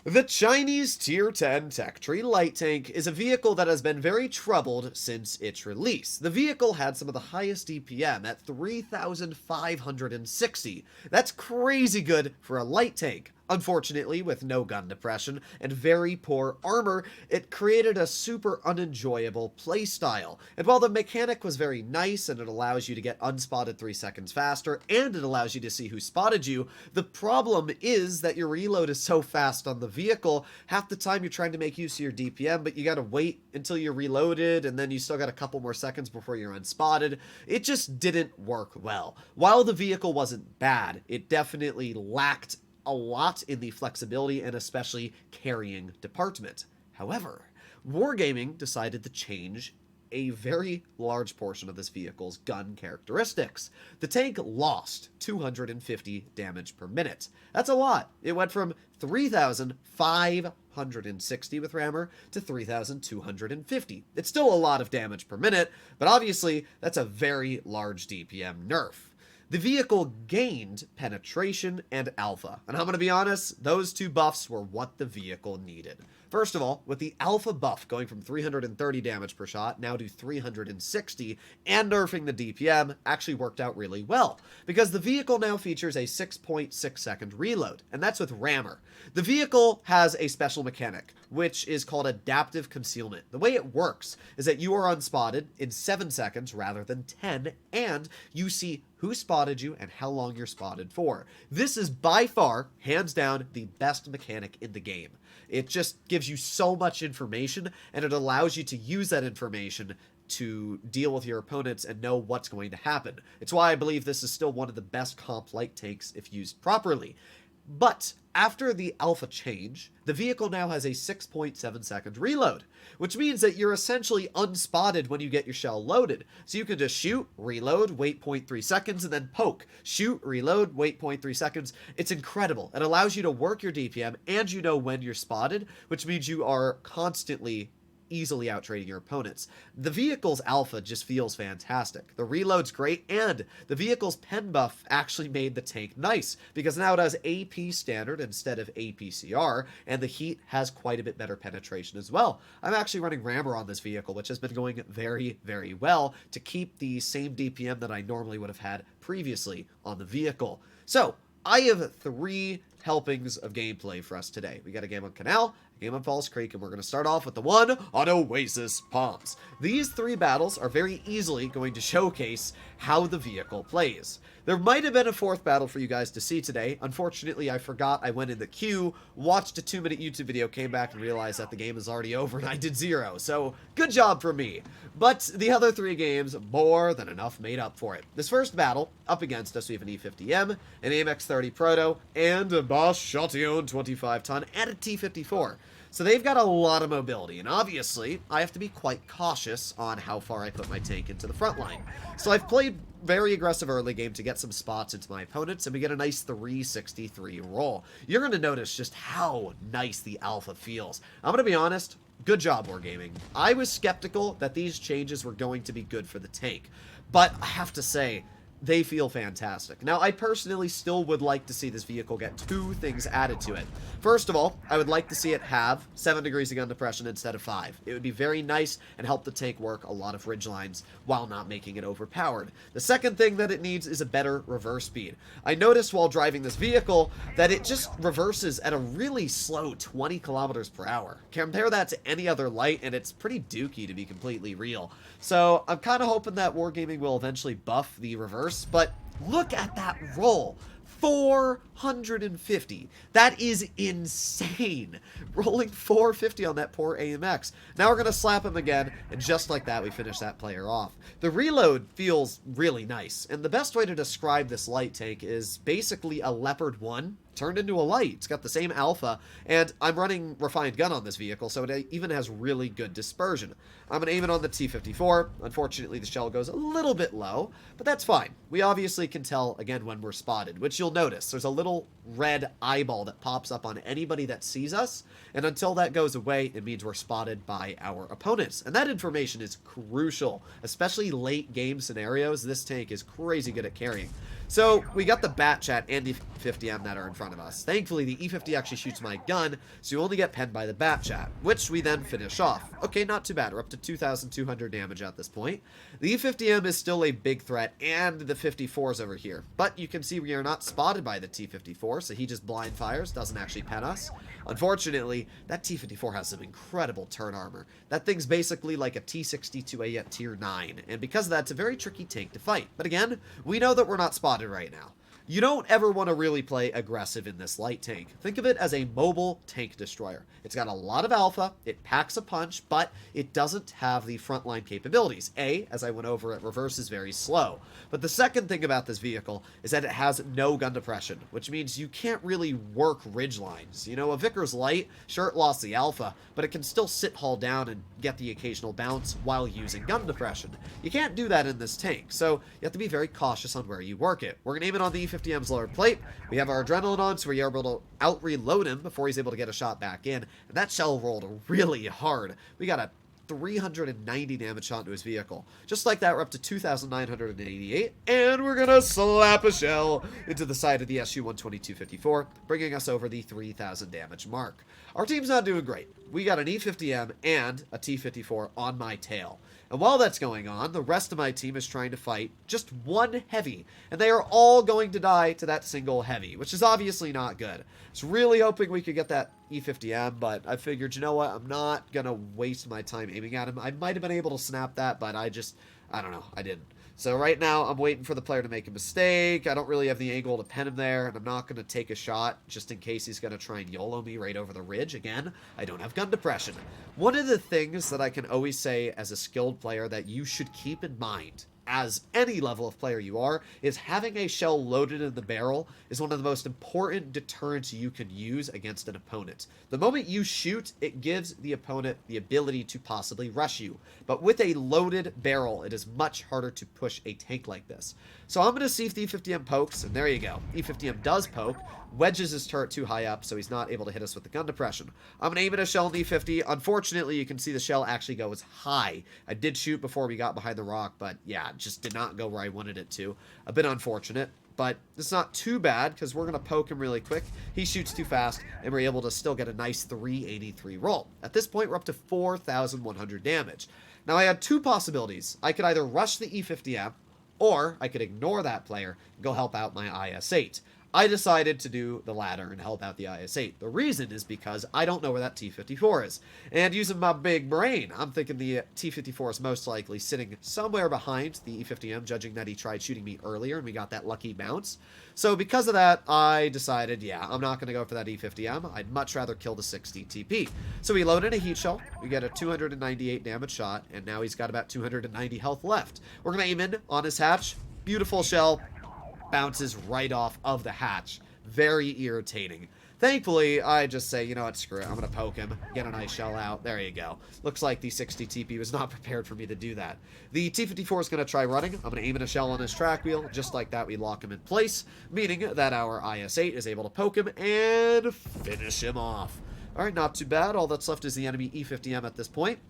The Chinese Tier 10 Tech Tree Light Tank is a vehicle that has been very troubled since its release. The vehicle had some of the highest DPM at 3,560. That's crazy good for a light tank. Unfortunately, with no gun depression and very poor armor, it created a super unenjoyable playstyle. And while the mechanic was very nice and it allows you to get unspotted 3 seconds faster and it allows you to see who spotted you, the problem is that your reload is so fast on the vehicle, half the time you're trying to make use of your DPM, but you gotta wait until you're reloaded and then you still got a couple more seconds before you're unspotted. It just didn't work well. While the vehicle wasn't bad, it definitely lacked a lot in the flexibility and especially carrying department. However, Wargaming decided to change a very large portion of this vehicle's gun characteristics. The tank lost 250 damage per minute. That's a lot. It went from 3,560 with rammer to 3,250. It's still a lot of damage per minute, but obviously that's a very large DPM nerf. The vehicle gained penetration and alpha, and I'm going to be honest, those two buffs were what the vehicle needed. First of all, with the alpha buff going from 330 damage per shot now to 360 and nerfing the DPM actually worked out really well, because the vehicle now features a 6.6 second reload, and that's with rammer. The vehicle has a special mechanic, which is called adaptive concealment. The way it works is that you are unspotted in 7 seconds rather than 10, and you see who spotted you and how long you're spotted for. This is by far, hands down, the best mechanic in the game. It just gives you so much information, and it allows you to use that information to deal with your opponents and know what's going to happen. It's why I believe this is still one of the best comp light tanks if used properly. But after the alpha change, the vehicle now has a 6.7 second reload, which means that you're essentially unspotted when you get your shell loaded. So you can just shoot, reload, wait 0.3 seconds, and then poke. Shoot, reload, wait 0.3 seconds. It's incredible. It allows you to work your DPM and you know when you're spotted, which means you are constantly easily out-trading your opponents. The vehicle's alpha just feels fantastic. The reload's great, and the vehicle's pen buff actually made the tank nice, because now it has AP standard instead of APCR, and the heat has quite a bit better penetration as well. I'm actually running rammer on this vehicle, which has been going very, very well to keep the same DPM that I normally would have had previously on the vehicle. So, I have 3 helpings of gameplay for us today. We got a game on Canal, a game on Falls Creek, and we're going to start off with the one on Oasis Palms. These 3 battles are very easily going to showcase how the vehicle plays. There might have been a 4th battle for you guys to see today. Unfortunately, I forgot. I went in the queue, watched a 2-minute YouTube video, came back and realized that the game is already over and I did 0. So, good job for me. But the other 3 games, more than enough made up for it. This first battle, up against us, we have an E50M, an AMX-30 Proto, and a Bosch Chatillon 25-ton, and a T-54. So they've got a lot of mobility, and obviously, I have to be quite cautious on how far I put my tank into the front line. So I've played very aggressive early game to get some spots into my opponents, and we get a nice 363 roll. You're going to notice just how nice the alpha feels. I'm going to be honest, good job, Wargaming. I was skeptical that these changes were going to be good for the tank, but I have to say, they feel fantastic. Now, I personally still would like to see this vehicle get 2 things added to it. First of all, I would like to see it have 7 degrees of gun depression instead of 5. It would be very nice and help the tank work a lot of ridge lines while not making it overpowered. The second thing that it needs is a better reverse speed. I noticed while driving this vehicle that it just reverses at a really slow 20 kilometers per hour. Compare that to any other light and it's pretty dookie, to be completely real. So I'm kind of hoping that Wargaming will eventually buff the reverse, but look at that roll. 450. That is insane. Rolling 450 on that poor AMX. Now we're going to slap him again, and just like that, we finish that player off. The reload feels really nice, and the best way to describe this light tank is basically a Leopard 1 turned into a light. It's got the same alpha, and I'm running refined gun on this vehicle, so it even has really good dispersion. I'm going to aim it on the T-54. Unfortunately, the shell goes a little bit low, but that's fine. We obviously can tell, again, when we're spotted, which you'll notice. There's a little red eyeball that pops up on anybody that sees us, and until that goes away, it means we're spotted by our opponents. And that information is crucial, especially late game scenarios. This tank is crazy good at carrying. So we got the Bat Chat and the 50M that are in front front of us. Thankfully, the E50 actually shoots my gun, so you only get penned by the bat chat, which we then finish off. Okay, not too bad. We're up to 2,200 damage at this point. The E50M is still a big threat, and the 54's over here. But you can see we are not spotted by the T54, so he just blind fires, doesn't actually pen us. Unfortunately, that T54 has some incredible turn armor. That thing's basically like a T62A at tier 9, and because of that, it's a very tricky tank to fight. But again, we know that we're not spotted right now. You don't ever want to really play aggressive in this light tank. Think of it as a mobile tank destroyer. It's got a lot of alpha, it packs a punch, but it doesn't have the frontline capabilities. As I went over, it reverse is very slow. But the second thing about this vehicle is that it has no gun depression, which means you can't really work ridge lines. You know, a Vickers Light, sure, it lost the alpha, but it can still sit hull down and get the occasional bounce while using gun depression. You can't do that in this tank, so you have to be very cautious on where you work it. We're going to aim it on the E50M's lower plate. We have our adrenaline on, so we're able to out-reload him before he's able to get a shot back in. And that shell rolled really hard. We got a 390 damage shot into his vehicle. Just like that, we're up to 2,988, and we're gonna slap a shell into the side of the SU-122-54, bringing us over the 3,000 damage mark. Our team's not doing great. We got an E50M and a T-54 on my tail. And while that's going on, the rest of my team is trying to fight just one heavy, and they are all going to die to that single heavy, which is obviously not good. I was really hoping we could get that E50M, but I figured, you know what, I'm not going to waste my time aiming at him. I might have been able to snap that, but I don't know, I didn't. So right now, I'm waiting for the player to make a mistake. I don't really have the angle to pen him there, and I'm not going to take a shot just in case he's going to try and YOLO me right over the ridge. Again, I don't have gun depression. One of the things that I can always say as a skilled player that you should keep in mind, as any level of player you are, is having a shell loaded in the barrel is one of the most important deterrents you can use against an opponent. The moment you shoot, it gives the opponent the ability to possibly rush you. But with a loaded barrel, it is much harder to push a tank like this. So I'm going to see if the E50M pokes, and there you go. E50M does poke, wedges his turret too high up, so he's not able to hit us with the gun depression. I'm going to aim at a shell in the E50. Unfortunately, you can see the shell actually goes high. I did shoot before we got behind the rock, but yeah, it just did not go where I wanted it to. A bit unfortunate, but it's not too bad because we're going to poke him really quick. He shoots too fast, and we're able to still get a nice 383 roll. At this point, we're up to 4,100 damage. Now, I had two possibilities. I could either rush the E50M, or I could ignore that player and go help out my IS-8. I decided to do the latter and help out the IS-8. The reason is because I don't know where that T-54 is. And using my big brain, I'm thinking the T-54 is most likely sitting somewhere behind the E-50M, judging that he tried shooting me earlier and we got that lucky bounce. So because of that, I decided, yeah, I'm not going to go for that E-50M. I'd much rather kill the 60 TP. So we load in a heat shell, we get a 298 damage shot, and now he's got about 290 health left. We're going to aim in on his hatch. Beautiful shell. Bounces right off of the hatch. Very irritating. Thankfully, I just say, you know what, screw it. I'm going to poke him, get a nice shell out. There you go. Looks like the 60 TP was not prepared for me to do that. The T-54 is going to try running. I'm going to aim in a shell on his track wheel. Just like that, we lock him in place, meaning that our IS-8 is able to poke him and finish him off. All right, not too bad. All that's left is the enemy E-50M at this point.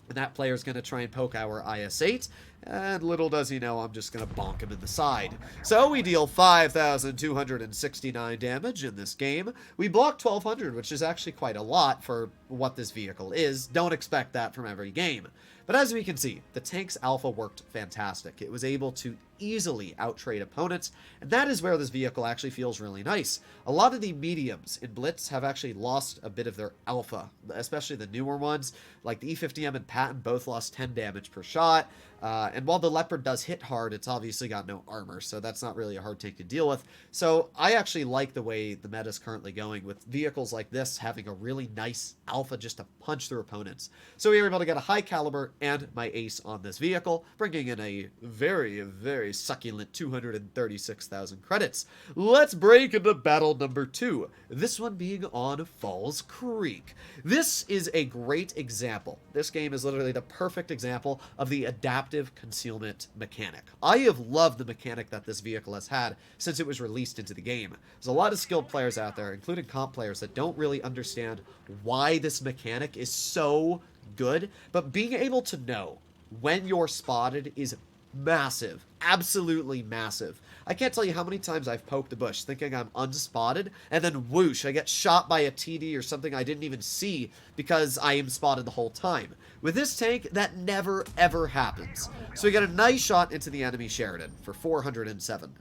And that player is going to try and poke our IS-8, and little does he know I'm just going to bonk him in the side. So we deal 5,269 damage in this game. We block 1,200, which is actually quite a lot for what this vehicle is. Don't expect that from every game. But as we can see, the tank's alpha worked fantastic. It was able to easily outtrade opponents, and that is where this vehicle actually feels really nice. A lot of the mediums in Blitz have actually lost a bit of their alpha, especially the newer ones, like the E50M and Patton both lost 10 damage per shot. And while the Leopard does hit hard, it's obviously got no armor, so that's not really a hard tank to deal with. So I actually like the way the meta is currently going, with vehicles like this having a really nice alpha just to punch through opponents. So we were able to get a high caliber and my ace on this vehicle, bringing in a very, very succulent 236,000 credits. Let's break into battle number 2, this one being on Falls Creek. This is a great example. This game is literally the perfect example of the adaptive concealment mechanic. I have loved the mechanic that this vehicle has had since it was released into the game. There's a lot of skilled players out there, including comp players, that don't really understand why this mechanic is so good, but being able to know when you're spotted is massive, absolutely massive. I can't tell you how many times I've poked a bush thinking I'm unspotted, and then whoosh, I get shot by a TD or something I didn't even see because I am spotted the whole time. With this tank, that never ever happens. So we get a nice shot into the enemy Sheridan for 407.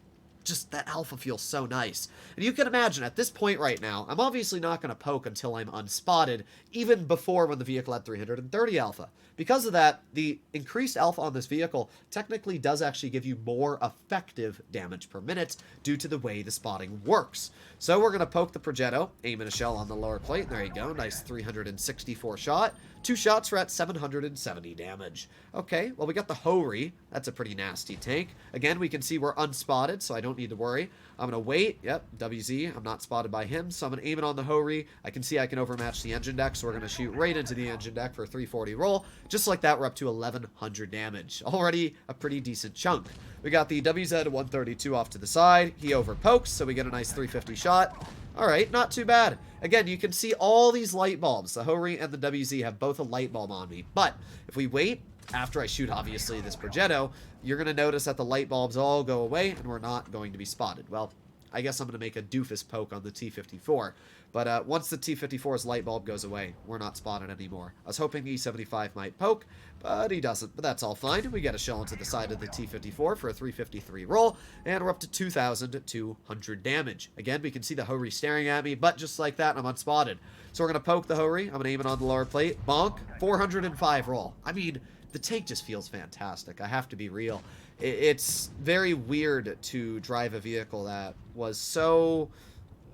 Just that alpha feels so nice. And you can imagine at this point right now, I'm obviously not going to poke until I'm unspotted, even before when the vehicle had 330 alpha. Because of that, the increased alpha on this vehicle technically does actually give you more effective damage per minute due to the way the spotting works. So we're going to poke the Progetto, aim in a shell on the lower plate. There you go, nice 364 shot. 2 shots for at 770 damage. Okay, well we got the Hori. That's a pretty nasty tank. Again, we can see we're unspotted, so I don't need to worry. I'm going to wait. Yep, WZ. I'm not spotted by him, so I'm going to aim it on the Hori. I can see I can overmatch the engine deck, so we're going to shoot right into the engine deck for a 340 roll. Just like that, we're up to 1100 damage. Already a pretty decent chunk. We got the WZ-132 off to the side. He overpokes, so we get a nice 350 shot. Alright, not too bad. Again, you can see all these light bulbs. The Hori and the WZ have both a light bulb on me. But if we wait, after I shoot, obviously, this Progetto, you're going to notice that the light bulbs all go away, and we're not going to be spotted. Well, I guess I'm going to make a doofus poke on the T-54. But once the T-54's light bulb goes away, we're not spotted anymore. I was hoping the E-75 might poke, but he doesn't. But that's all fine. We get a shell into the side of the T-54 for a 353 roll, and we're up to 2,200 damage. Again, we can see the Hori staring at me, but just like that, I'm unspotted. So we're going to poke the Hori. I'm going to aim it on the lower plate. Bonk. 405 roll. I mean, the tank just feels fantastic. I have to be real. It's very weird to drive a vehicle that was so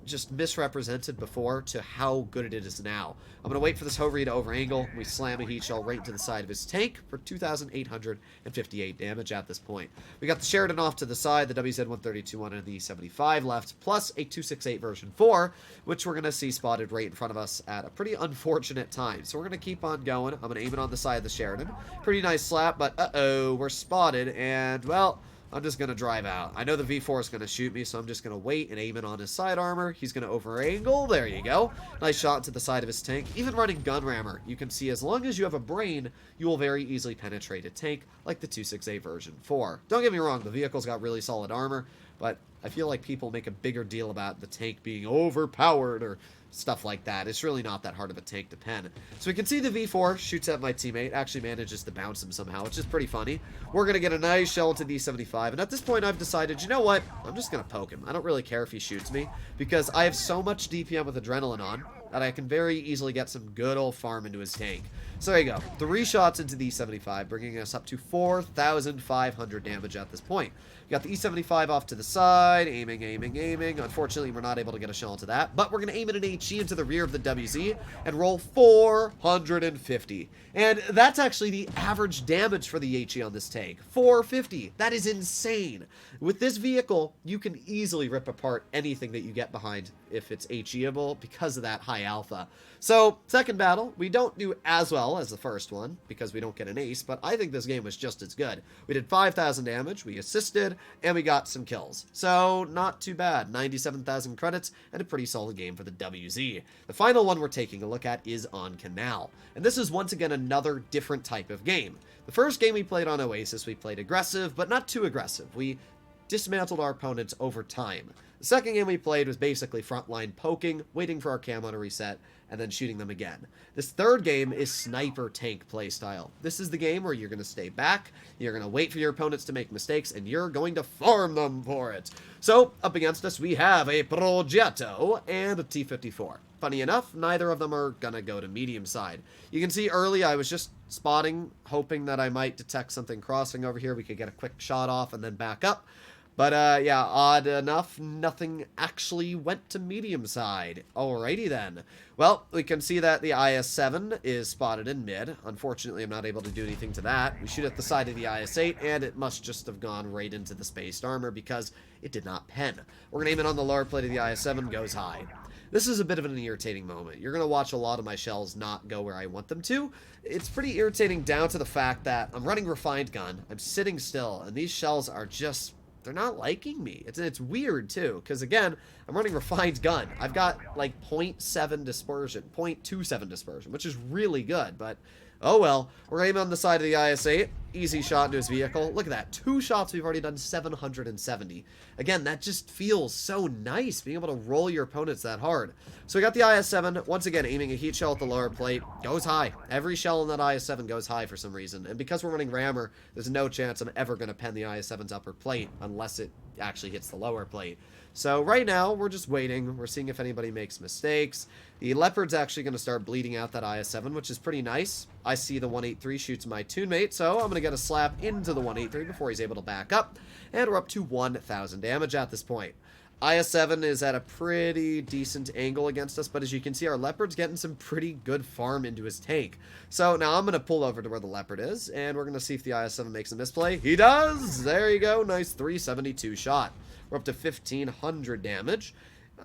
just misrepresented before to how good it is now. I'm going to wait for this Hori to over-angle. We slam a heat shell right into the side of his tank for 2,858 damage at this point. We got the Sheridan off to the side, the WZ-132 on and the E-75 left, plus a 268 version 4, which we're going to see spotted right in front of us at a pretty unfortunate time. So we're going to keep on going. I'm going to aim it on the side of the Sheridan. Pretty nice slap, but uh-oh, we're spotted, and, well, I'm just going to drive out. I know the V4 is going to shoot me, so I'm just going to wait and aim it on his side armor. He's going to over-angle. There you go. Nice shot to the side of his tank. Even running gun rammer, you can see as long as you have a brain, you will very easily penetrate a tank like the 268 version 4. Don't get me wrong, the vehicle's got really solid armor, but I feel like people make a bigger deal about the tank being overpowered or stuff like that. It's really not that hard of a tank to pen. So we can see the V4 shoots at my teammate, actually manages to bounce him somehow, which is pretty funny. We're going to get a nice shell into the E-75, and at this point I've decided, you know what, I'm just going to poke him. I don't really care if he shoots me, because I have so much DPM with adrenaline on that I can very easily get some good old farm into his tank. So there you go, 3 shots into the E-75, bringing us up to 4,500 damage at this point. We got the E-75 off to the side, aiming. Unfortunately, we're not able to get a shell into that, but we're going to aim at an HE into the rear of the WZ and roll 450. And that's actually the average damage for the HE on this tank, 450. That is insane. With this vehicle, you can easily rip apart anything that you get behind if it's HE-able because of that high alpha. So, second battle, we don't do as well as the first one because we don't get an ace, but I think this game was just as good. We did 5,000 damage, we assisted, and we got some kills. So, not too bad. 97,000 credits and a pretty solid game for the WZ. The final one we're taking a look at is on Canal. And this is once again another different type of game. The first game we played on Oasis, we played aggressive, but not too aggressive. We dismantled our opponents over time. The second game we played was basically frontline poking, waiting for our camo to reset, and then shooting them again. This third game is sniper tank playstyle. This is the game where you're going to stay back, you're going to wait for your opponents to make mistakes, and you're going to farm them for it. So, up against us, we have a Progetto and a T-54. Funny enough, neither of them are going to go to medium side. You can see early I was just spotting, hoping that I might detect something crossing over here. We could get a quick shot off and then back up. But, yeah, odd enough, nothing actually went to medium side. Alrighty then. Well, we can see that the IS-7 is spotted in mid. Unfortunately, I'm not able to do anything to that. We shoot at the side of the IS-8, and it must just have gone right into the spaced armor because it did not pen. We're going to aim it on the lower plate of the IS-7, goes high. This is a bit of an irritating moment. You're going to watch a lot of my shells not go where I want them to. It's pretty irritating down to the fact that I'm running refined gun, I'm sitting still, and these shells are just... they're not liking me. It's weird, too, because, again, I'm running refined gun. I've got, like, 0.7 dispersion, 0.27 dispersion, which is really good, but Oh well, we're aiming on the side of the IS-8. Easy shot into his vehicle. Look at that. 2 shots, we've already done 770. Again, that just feels so nice, being able to roll your opponents that hard. So we got the IS-7, once again aiming a heat shell at the lower plate. Goes high. Every shell in that IS-7 goes high for some reason. And because we're running rammer, there's no chance I'm ever going to pen the IS-7's upper plate unless it actually hits the lower plate. So right now, we're just waiting. We're seeing if anybody makes mistakes. The Leopard's actually going to start bleeding out that IS-7, which is pretty nice. I see the 183 shoots my tune mate, so I'm going to get a slap into the 183 before he's able to back up. And we're up to 1,000 damage at this point. IS-7 is at a pretty decent angle against us, but as you can see, our Leopard's getting some pretty good farm into his tank. So now I'm going to pull over to where the Leopard is, and we're going to see if the IS-7 makes a misplay. He does! There you go. Nice 372 shot. We're up to 1,500 damage.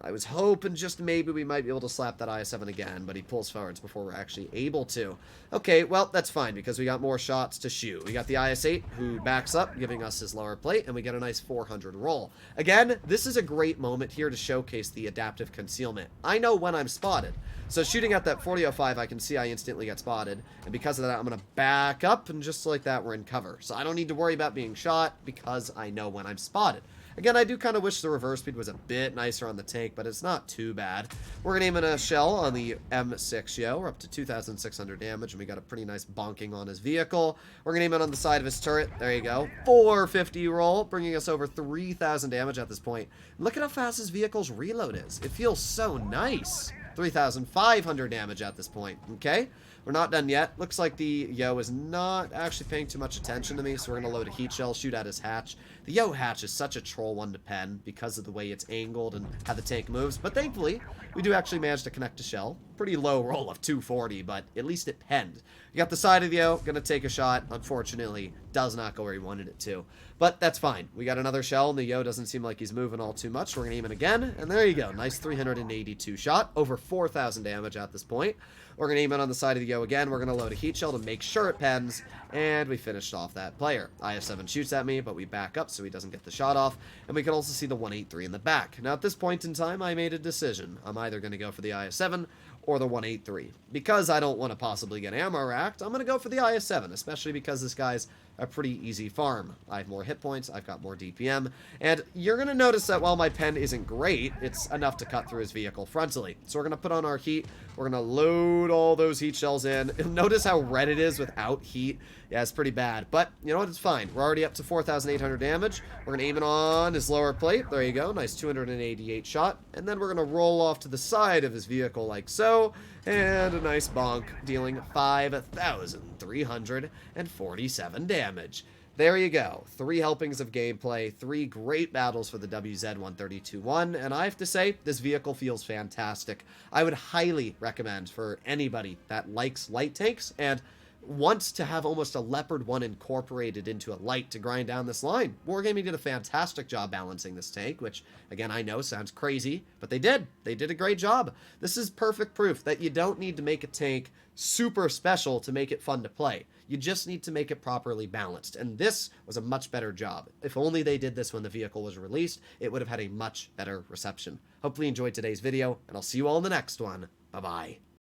I was hoping just maybe we might be able to slap that IS-7 again, but he pulls forwards before we're actually able to. Okay, well, that's fine, because we got more shots to shoot. We got the IS-8, who backs up, giving us his lower plate, and we get a nice 400 roll. Again, this is a great moment here to showcase the adaptive concealment. I know when I'm spotted. So shooting at that 40.05, I can see I instantly get spotted, and because of that, I'm going to back up, and just like that, we're in cover. So I don't need to worry about being shot, because I know when I'm spotted. Again, I do kind of wish the reverse speed was a bit nicer on the tank, but it's not too bad. We're going to aim in a shell on the M6 Yo. We're up to 2,600 damage, and we got a pretty nice bonking on his vehicle. We're going to aim it on the side of his turret. There you go. 450 roll, bringing us over 3,000 damage at this point. Look at how fast his vehicle's reload is. It feels so nice. 3,500 damage at this point. Okay? We're not done yet. Looks like the Yo is not actually paying too much attention to me, so we're going to load a heat shell, shoot at his hatch. The Yo hatch is such a troll one to pen because of the way it's angled and how the tank moves, but thankfully, we do actually manage to connect a shell. Pretty low roll of 240, but at least it penned. You got the side of the Yo, going to take a shot. Unfortunately, does not go where he wanted it to. But that's fine. We got another shell, and the Yo doesn't seem like he's moving all too much. We're going to aim it again, and there you go. Nice 382 shot. Over 4,000 damage at this point. We're going to aim it on the side of the Yo again. We're going to load a heat shell to make sure it pens, and we finished off that player. IS-7 shoots at me, but we back up so he doesn't get the shot off, and we can also see the 183 in the back. Now, at this point in time, I made a decision. I'm either going to go for the IS-7 or the 183. Because I don't want to possibly get ammo racked, I'm going to go for the IS-7, especially because this guy's a pretty easy farm. I have more hit points, I've got more DPM, and you're going to notice that while my pen isn't great, it's enough to cut through his vehicle frontally. So we're going to put on our heat, we're going to load all those heat shells in. Notice how red it is without heat. Yeah, it's pretty bad, but you know what, it's fine. We're already up to 4,800 damage. We're going to aim it on his lower plate. There you go, nice 288 shot, and then we're going to roll off to the side of his vehicle like so, and a nice bonk, dealing 5,347 damage. There you go. 3 helpings of gameplay, 3 great battles for the WZ-132-1, and I have to say, this vehicle feels fantastic. I would highly recommend for anybody that likes light tanks and wants to have almost a Leopard 1 incorporated into a light to grind down this line. Wargaming did a fantastic job balancing this tank, which, again, I know sounds crazy, but they did. They did a great job. This is perfect proof that you don't need to make a tank super special to make it fun to play. You just need to make it properly balanced, and this was a much better job. If only they did this when the vehicle was released, it would have had a much better reception. Hopefully you enjoyed today's video, and I'll see you all in the next one. Bye-bye.